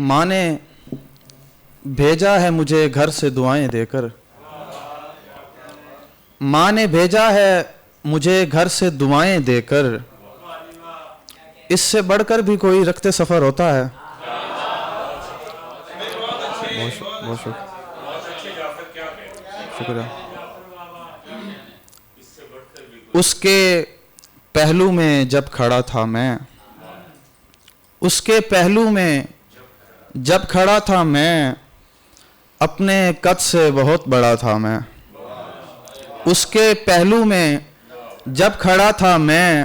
ماں نے بھیجا ہے مجھے گھر سے دعائیں دے کر، ماں نے بھیجا ہے مجھے گھر سے دعائیں دے کر، اس سے بڑھ کر بھی کوئی رخت سفر ہوتا ہے؟ بہت شکریہ۔ اس کے پہلو میں جب کھڑا تھا میں، اس کے پہلو میں جب کھڑا تھا میں، اپنے قد سے بہت بڑا تھا میں۔ اس کے پہلو میں جب کھڑا تھا میں،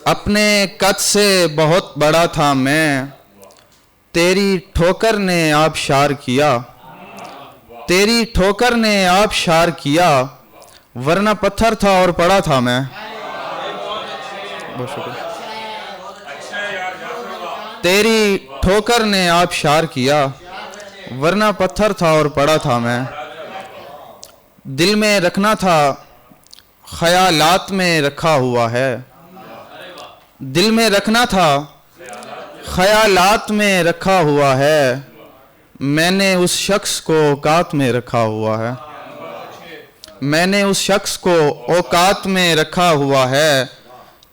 اپنے قد سے بہت بڑا تھا میں، تیری ٹھوکر نے آبشار کیا، تیری ٹھوکر نے آبشار کیا، ورنہ پتھر تھا اور پڑا تھا میں۔ بہت شکریہ۔ تیری ٹھوکر نے آبشار کیا، ورنہ پتھر تھا اور پڑا تھا میں۔ دل میں رکھنا تھا خیالات میں رکھا ہوا ہے، دل میں رکھنا تھا خیالات میں رکھا ہوا ہے، میں نے اس شخص کو اوقات میں رکھا ہوا ہے، میں نے اس شخص کو اوقات میں رکھا ہوا ہے۔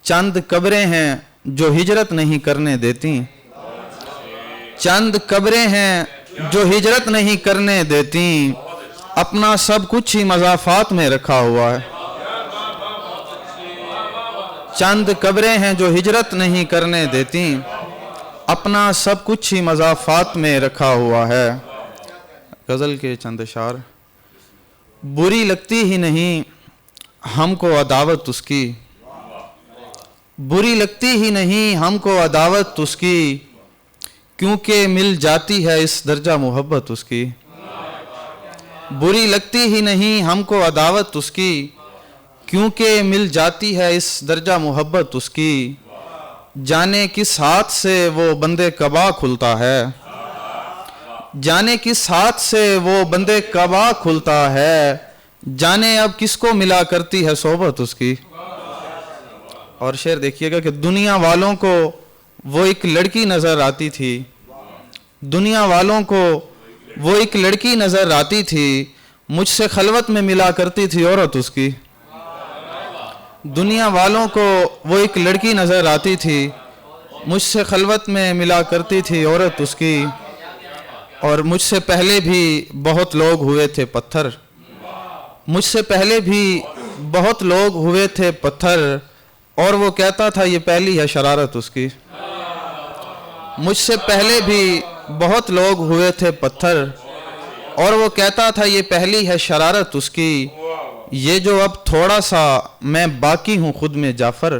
چند قبریں ہیں جو ہجرت نہیں کرنے دیتی، چند قبریں ہیں جو ہجرت نہیں کرنے دیتی، اپنا سب کچھ ہی مضافات میں رکھا ہوا ہے۔ چند قبریں ہیں جو ہجرت نہیں کرنے دیتی، اپنا سب کچھ ہی مضافات میں رکھا ہوا ہے۔ غزل کے چند اشعار۔ بری لگتی ہی نہیں ہم کو عداوت اس کی، بری لگتی ہی نہیں ہم کو عداوت اس کی، کیونکہ مل جاتی ہے اس درجہ محبت اس کی۔ بری لگتی ہی نہیں ہم کو عداوت اس کی، کیونکہ مل جاتی ہے اس درجہ محبت اس کی۔ جانے کس ہاتھ سے وہ بندے کبا کھلتا ہے، جانے کس ہاتھ سے وہ بندے کبا کھلتا ہے، جانے اب کس کو ملا کرتی ہے صحبت اس کی۔ اور شعر دیکھیے گا کہ دنیا والوں کو وہ ایک لڑکی نظر آتی تھی، دنیا والوں کو وہ ایک لڑکی نظر آتی تھی، مجھ سے خلوت میں ملا کرتی تھی عورت اس کی۔ دنیا والوں کو وہ ایک لڑکی نظر آتی تھی، مجھ سے خلوت میں ملا کرتی تھی عورت اس کی۔ اور مجھ سے پہلے بھی بہت لوگ ہوئے تھے پتھر، مجھ سے پہلے بھی بہت لوگ ہوئے تھے پتھر، اور وہ کہتا تھا یہ پہلی ہے شرارت اس کی۔ مجھ سے پہلے بھی بہت لوگ ہوئے تھے پتھر، اور وہ کہتا تھا یہ پہلی ہے شرارت اس کی۔ یہ جو اب تھوڑا سا میں باقی ہوں خود میں جعفر،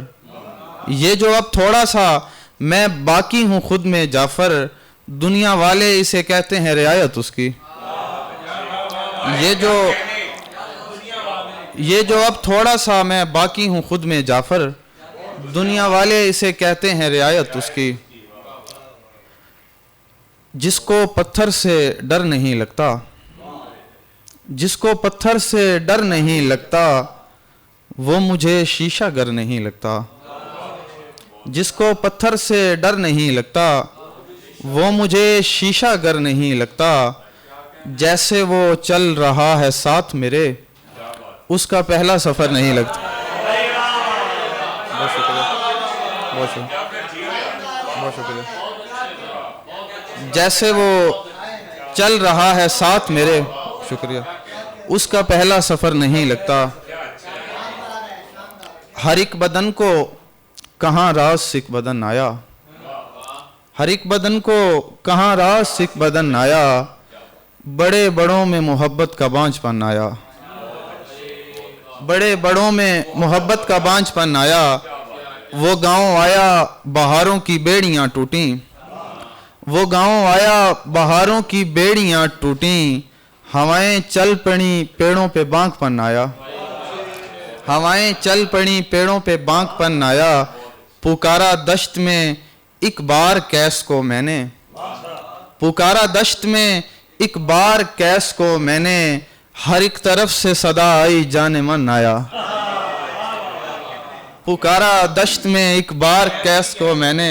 یہ جو اب تھوڑا سا میں باقی ہوں خود میں جعفر، دنیا والے اسے کہتے ہیں رعایت اس کی۔ یہ جو اب تھوڑا سا میں باقی ہوں خود میں جعفر، دنیا والے اسے کہتے ہیں رعایت اس کی۔ جس کو پتھر سے ڈر نہیں لگتا، جس کو پتھر سے ڈر نہیں لگتا، وہ مجھے شیشہ گر نہیں لگتا۔ جس کو پتھر سے ڈر نہیں لگتا، وہ مجھے شیشہ گر نہیں لگتا، جیسے وہ چل رہا ہے ساتھ میرے، اس کا پہلا سفر نہیں لگتا۔ بہت شکریہ، بہت شکریہ، بہت شکریہ۔ جیسے وہ چل رہا ہے ساتھ میرے، شکریہ، اس کا پہلا سفر نہیں لگتا۔ ہر ایک بدن کو کہاں راز سکھ بدن آیا، ہر ایک بدن کو کہاں راز سکھ بدن آیا، بڑے بڑوں میں محبت کا بانجھ پن آیا، بڑے بڑوں میں محبت کا بانجھ پن آیا۔ وہ گاؤں آیا بہاروں کی بیڑیاں ٹوٹیں، وہ گاؤں آیا بہاروں کی بیڑیاں ٹوٹیں، ہوائیں چل پڑیں پیڑوں پہ بانک پن آیا، ہوائیں چل پڑیں پیڑوں پہ بانک پن آیا۔ پکارا دشت میں ایک بار کیس کو میں نے، پکارا دشت میں ایک بار کیس کو میں نے، ہر ایک طرف سے صدا آئی جان من آیا۔ پکارا دشت میں ایک بار کیس کو میں نے،